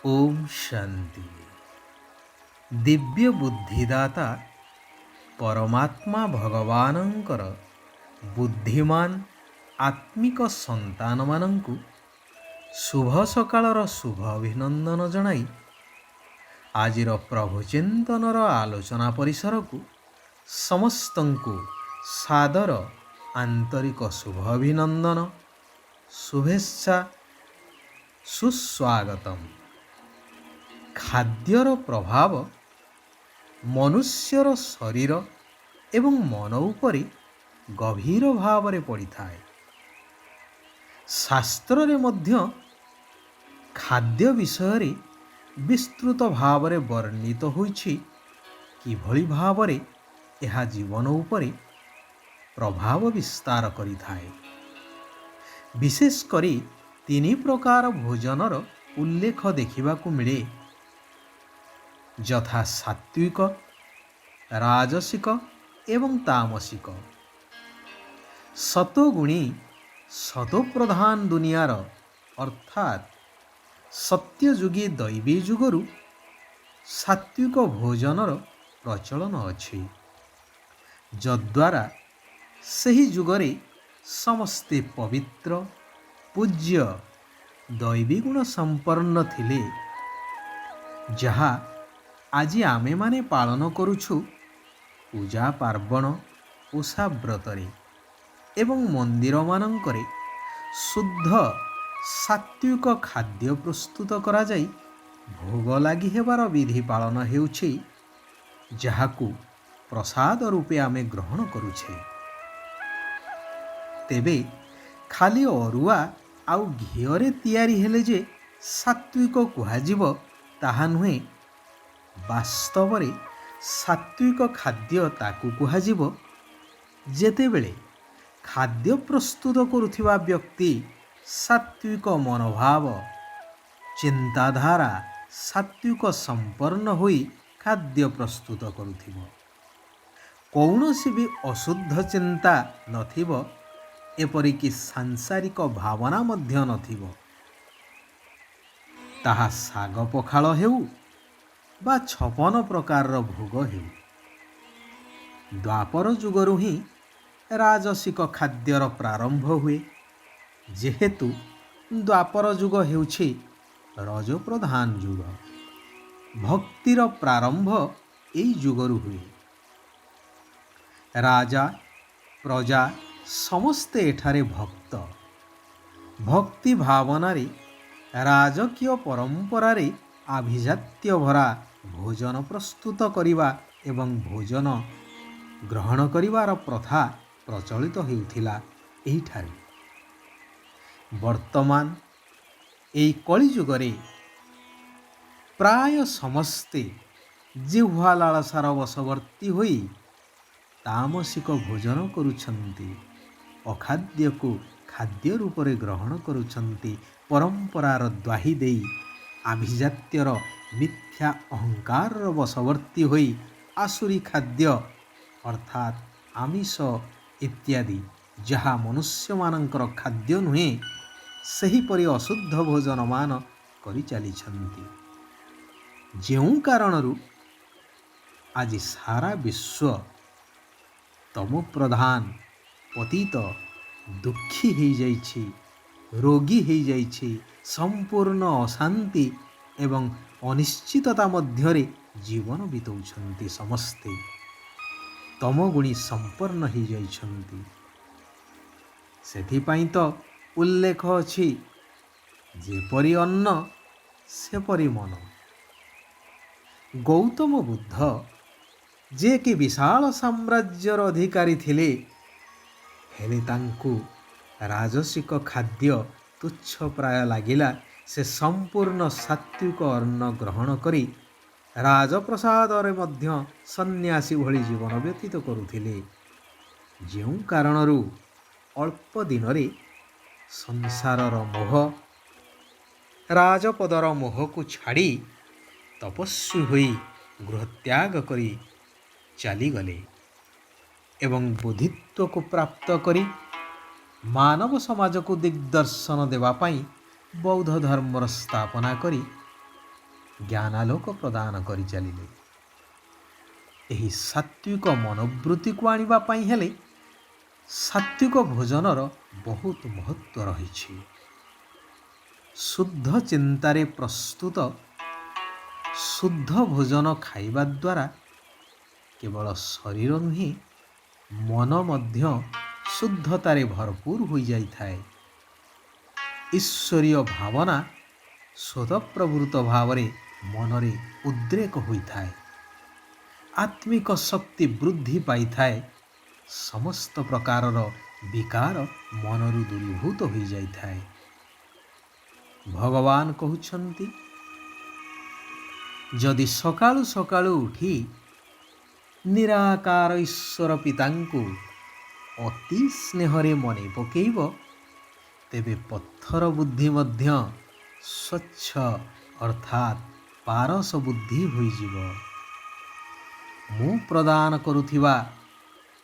ओम शांति। दिव्य बुद्धिदाता परमात्मा भगवानंकर बुद्धिमान आत्मिक संतान मानंकु शुभ सकाळर शुभ अभिनंदन जणाई आजिर प्रभुचिंतनर आलोचना परिसर को समस्तंकु सादर आंतरिक शुभ अभिनंदन शुभेच्छा सुस्वागतम। खाद्यर प्रभाव मनुष्यर शरीर एवं मन उपरे गभीर भावरे पड़ी थाए। शास्त्र रे मध्य खाद्य विषय रे विस्तृत भावरे वर्णित होइछि किभଳି भावरे यह जीवन उपरे प्रभाव विस्तार करि थाए। विशेष करी तीन प्रकार भोजनर उल्लेख देखिबाकू मिले, यथा सात्विक, राजसिक एवं तामसिक। सतोगुणी सतोप्रधान दुनियार अर्थात सत्ययुगी दैवी जुगरु सात्विक भोजनर प्रचलन अछि, जद्वारा सही जुगरे समस्ते पवित्र पूज्य दैवी गुण संपन्न थिले, जहा आज आमे माने पालन करुछु पूजा पार्वण ओषा व्रतरे एवं मंदिर मानंकरे शुद्ध सात्विक खाद्य प्रस्तुत करा जाई भोग लागि हेबार विधि पालन हेउछि, जहाकू प्रसाद रूपे आमे ग्रहण करुछे। तेबे खाली अरुआ आउ घिओरे तैयारी हेले जे सात्विक कुहाजिब ताहा नुहे। वास्तव रे सात्विक खाद्य ताकू कुहाजिब जेतेबेले खाद्य प्रस्तुत करुथिबा व्यक्ति सात्विक मनोभाव चिंताधारा सात्विक संपन्न होई खाद्य प्रस्तुत करुथिबो। कौनसी भी अशुद्ध चिंता नथिबो, एपरिकी सांसारिक भावना मध्य नथिबो। ताहा साग पखाल हेउ बा 56 प्रकार भोग हेउ। द्वापर जुगरु ही राजसिक खाद्यर प्रारंभ हुए, जेहेतु द्वापर जुग हेउछि रज प्रधान जुग। भक्तिर प्रारंभ एई जुगरु हुए। राजा प्रजा समस्ते एठारे भक्त। भक्ति भावनारे राजकीय परंपरारे आभिजात्य भरा भोजन प्रस्तुत करिबा एवं भोजन ग्रहण करिवार प्रथा प्रचलित हेउथिला एहिठारे। वर्तमान एई कली जुगरे प्राय समस्ते जिह्वा लालसार वशवर्ती होई तामसिक भोजन करुछन्ति, अखाद्य को खाद्य रूपरे ग्रहण करुछन्ति। परंपरार द्वाही देई आभिजात्यर मिथ्या अहंकार वशवर्ती होई आसुरी खाद्य अर्थात आमिष इत्यादि जहा मनुष्य मानकर खाद्य नुहे, सही परि अशुद्ध भोजन मान करि चलिछन्ति। जेउ कारणरु आज सारा विश्व तमो प्रधान पतित दुखी हो जाइछि, रोगी हो जाइछि। संपूर्ण अशांति एवं अनिश्चितता मध्यरे जीवन बितौछन्ति। समस्ते तमोगुणी संपन्न हो जाइछन्ति। सेथिपाई तो उल्लेख अछि, जेपरि अन्न सेपरि मन। गौतम बुद्ध जे कि विशाल साम्राज्यर अधिकारी थिले, हेले तांकु राजसिक खाद्य तुच्छ प्राय लागिला। से संपूर्ण सात्विक अन्न ग्रहण करी राजप्रसाद रे मध्य सन्यासी भली जीवन व्यतीत करुथिले। जेउ कारणरु अल्प दिन रे संसारर मोह राजपदर मोह को छाड़ी तपस्वी होई गृहत्याग करी चली गले एवं बुद्धित्व को प्राप्त करी मानव समाज को दिग्दर्शन देवाई बौद्ध धर्मर स्थापना करी ଜ୍ଞାନାଲୋକ ପ୍ରଦାନ କରି ଚାଲିଲେ। ଏହି ସାତ୍ଵିକ ମନୋବୃତ୍ତିକୁ ଆଣିବା ପାଇଁ ହେଲେ ସାତ୍ଵିକ ଭୋଜନର ବହୁତ ମହତ୍ଵ ରହିଛି। ଶୁଦ୍ଧ ଚିନ୍ତାରେ ପ୍ରସ୍ତୁତ ଶୁଦ୍ଧ ଭୋଜନ ଖାଇବା ଦ୍ୱାରା କେବଳ ଶରୀର ନୁହେଁ, ମନ ମଧ୍ୟ ଶୁଦ୍ଧତାରେ ଭରପୁର ହୋଇଯାଇଥାଏ। ଈଶ୍ୱରୀୟ ଭାବନା ସ୍ୱତଃପ୍ରବୃତ୍ତ ଭାବରେ ମନରେ ଉଦ୍ରେକ ହୋଇଥାଏ। ଆତ୍ମିକ ଶକ୍ତି ବୃଦ୍ଧି ପାଇଥାଏ। ସମସ୍ତ ପ୍ରକାରର ବିକାର ମନରୁ ଦୂରୀଭୂତ ହୋଇଯାଇଥାଏ। ଭଗବାନ କହୁଛନ୍ତି, ଯଦି ସକାଳୁ ସକାଳୁ ଉଠି ନିରାକାର ଈଶ୍ୱର ପିତାଙ୍କୁ ଅତି ସ୍ନେହରେ ମନେ ପକେଇବ, ତେବେ ପଥର ବୁଦ୍ଧି ମଧ୍ୟ ସ୍ୱଚ୍ଛ ଅର୍ଥାତ୍ ପାରସ ବୁଦ୍ଧି ହୋଇଯିବ। ମୁଁ ପ୍ରଦାନ କରୁଥିବା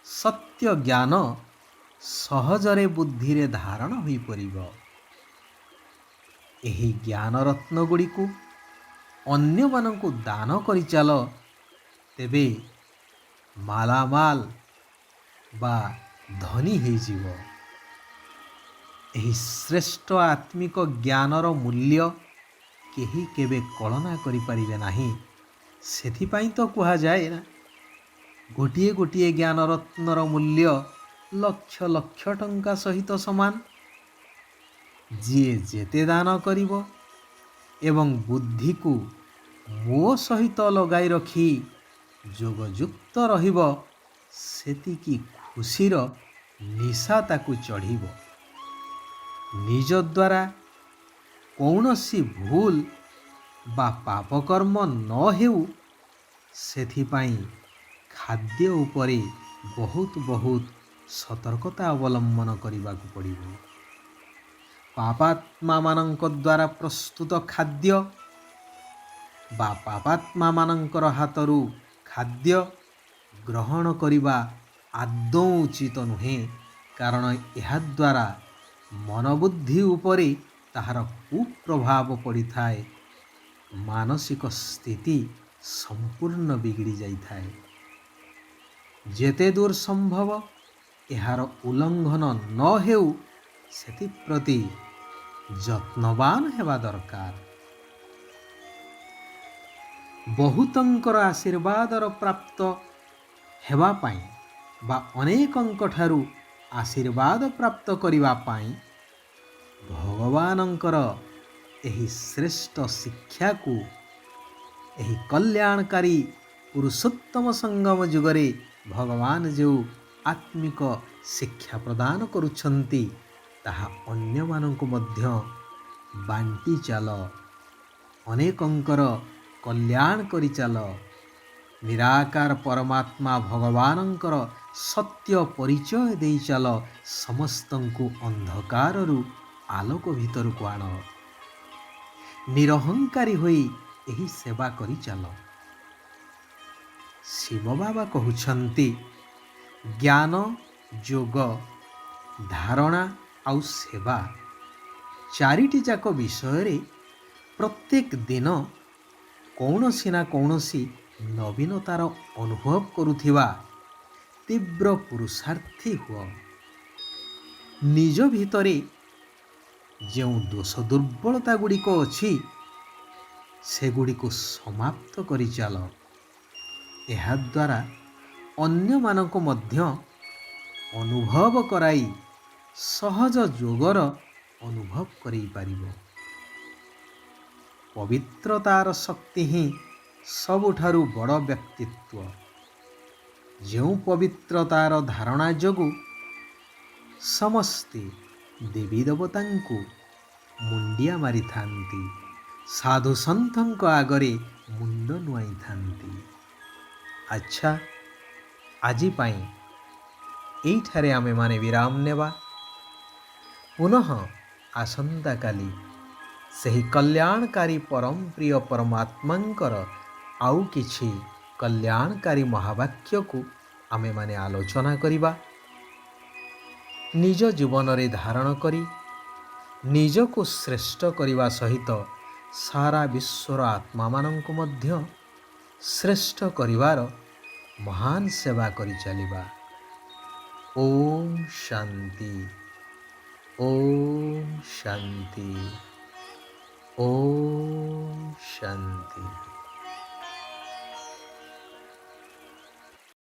ସତ୍ୟ ଜ୍ଞାନ ସହଜରେ ବୁଦ୍ଧିରେ ଧାରଣ ହୋଇପାରିବ। ଏହି ଜ୍ଞାନ ରତ୍ନଗୁଡ଼ିକୁ ଅନ୍ୟମାନଙ୍କୁ ଦାନ କରିଚାଲ, ତେବେ ମାଲାମାଲ ବା ଧନୀ ହେଇଯିବ। ଏହି ଶ୍ରେଷ୍ଠ ଆତ୍ମିକ ଜ୍ଞାନର ମୂଲ୍ୟ କେହି କେବେ କଳନା କରିପାରିବେ ନାହିଁ। ସେଥିପାଇଁ ତ କୁହାଯାଏ ନା, ଗୋଟିଏ ଗୋଟିଏ ଜ୍ଞାନ ରତ୍ନର ମୂଲ୍ୟ ଲକ୍ଷ ଲକ୍ଷ ଟଙ୍କା ସହିତ ସମାନ। ଯିଏ ଯେତେ ଦାନ କରିବ ଏବଂ ବୁଦ୍ଧିକୁ ମୋ ସହିତ ଲଗାଇ ରଖି ଯୋଗଯୁକ୍ତ ରହିବ, ସେତିକି ଖୁସିର ନିଶା ତାକୁ ଚଢ଼ିବ। ନିଜ ଦ୍ୱାରା କୌଣସି ଭୁଲ ବା ପାପକର୍ମ ନ ହେଉ, ସେଥିପାଇଁ ଖାଦ୍ୟ ଉପରେ ବହୁତ ସତର୍କତା ଅବଲମ୍ବନ କରିବାକୁ ପଡ଼ିବ। ପାପାତ୍ମାମାନଙ୍କ ଦ୍ୱାରା ପ୍ରସ୍ତୁତ ଖାଦ୍ୟ ବା ପାପାତ୍ମାମାନଙ୍କର ହାତରୁ ଖାଦ୍ୟ ଗ୍ରହଣ କରିବା ଆଦୌ ଉଚିତ ନୁହେଁ, କାରଣ ଏହାଦ୍ୱାରା ମନୋବୁଦ୍ଧି ଉପରେ ତାହାର କୁପ୍ରଭାବ ପଡ଼ିଥାଏ। ମାନସିକ ସ୍ଥିତି ସମ୍ପୂର୍ଣ୍ଣ ବିଗିଡ଼ି ଯାଇଥାଏ। ଯେତେ ଦୂର ସମ୍ଭବ ଏହାର ଉଲ୍ଲଙ୍ଘନ ନ ହେଉ, ସେଥିପ୍ରତି ଯତ୍ନବାନ ହେବା ଦରକାର। ବହୁତଙ୍କର ଆଶୀର୍ବାଦର ପ୍ରାପ୍ତ ହେବା ପାଇଁ ବା ଅନେକଙ୍କଠାରୁ ଆଶୀର୍ବାଦ ପ୍ରାପ୍ତ କରିବା ପାଇଁ ଭଗବାନଙ୍କର ଏହି ଶ୍ରେଷ୍ଠ ଶିକ୍ଷାକୁ, ଏହି କଲ୍ୟାଣକାରୀ ପୁରୁଷୋତ୍ତମ ସଙ୍ଗମ ଯୁଗରେ ଭଗବାନ ଯେଉଁ ଆତ୍ମିକ ଶିକ୍ଷା ପ୍ରଦାନ କରୁଛନ୍ତି, ତାହା ଅନ୍ୟମାନଙ୍କୁ ମଧ୍ୟ ବାଣ୍ଟି ଚାଲ। ଅନେକଙ୍କର କଲ୍ୟାଣ କରିଚାଲ। ନିରାକାର ପରମାତ୍ମା ଭଗବାନଙ୍କର ସତ୍ୟ ପରିଚୟ ଦେଇ ଚାଲ। ସମସ୍ତଙ୍କୁ ଅନ୍ଧକାରରୁ ଆଲୋକ ଭିତରକୁ ଆଣ। ନିରହଙ୍କାରୀ ହୋଇ ଏହି ସେବା କରି ଚାଲ। ଶିବ ବାବା କହୁଛନ୍ତି, ଜ୍ଞାନ, ଯୋଗ, ଧାରଣା ଆଉ ସେବା, ଚାରିଟି ଯାକ ବିଷୟରେ ପ୍ରତ୍ୟେକ ଦିନ କୌଣସି ନା କୌଣସି ନବୀନତାର ଅନୁଭବ କରୁଥିବା ତୀବ୍ର ପୁରୁଷାର୍ଥୀ ହୁଅ। ନିଜ ଭିତରେ ଯେଉଁ ଦୋଷ ଦୁର୍ବଳତା ଗୁଡ଼ିକ ଅଛି, ସେଗୁଡ଼ିକୁ ସମାପ୍ତ କରିଚାଲ। ଏହାଦ୍ୱାରା ଅନ୍ୟମାନଙ୍କୁ ମଧ୍ୟ ଅନୁଭବ କରାଇ ସହଜ ଯୋଗର ଅନୁଭବ କରାଇପାରିବ। ପବିତ୍ରତାର ଶକ୍ତି ହିଁ ସବୁଠାରୁ ବଡ଼ ବ୍ୟକ୍ତିତ୍ୱ। ଯେଉଁ ପବିତ୍ରତାର ଧାରଣା ଯୋଗୁଁ ସମସ୍ତେ ଦେବୀ ଦେବତାଙ୍କୁ ମୁଣ୍ଡିଆ ମାରିଥାନ୍ତି, ସାଧୁ ସନ୍ଥଙ୍କ ଆଗରେ ମୁଣ୍ଡ ନୁଆଇଥାନ୍ତି। ଆଚ୍ଛା, ଆଜି ପାଇଁ ଏଇଠାରେ ଆମେମାନେ ବିରାମ ନେବା। ପୁନଃ ଆସନ୍ତାକାଲି ସେହି କଲ୍ୟାଣକାରୀ ପରମ ପ୍ରିୟ ପରମାତ୍ମାଙ୍କର ଆଉ କିଛି କଲ୍ୟାଣକାରୀ ମହାବାକ୍ୟକୁ ଆମେମାନେ ଆଲୋଚନା କରିବା। ନିଜ ଜୀବନରେ ଧାରଣ କରି ନିଜକୁ ଶ୍ରେଷ୍ଠ କରିବା ସହିତ ସାରା ବିଶ୍ୱର ଆତ୍ମାମାନଙ୍କୁ ମଧ୍ୟ ଶ୍ରେଷ୍ଠ କରିବାର ମହାନ ସେବା କରି ଚାଲିବା। ଓମ୍ ଶାନ୍ତି, ଓମ୍ ଶାନ୍ତି, ଓମ୍ ଶାନ୍ତି।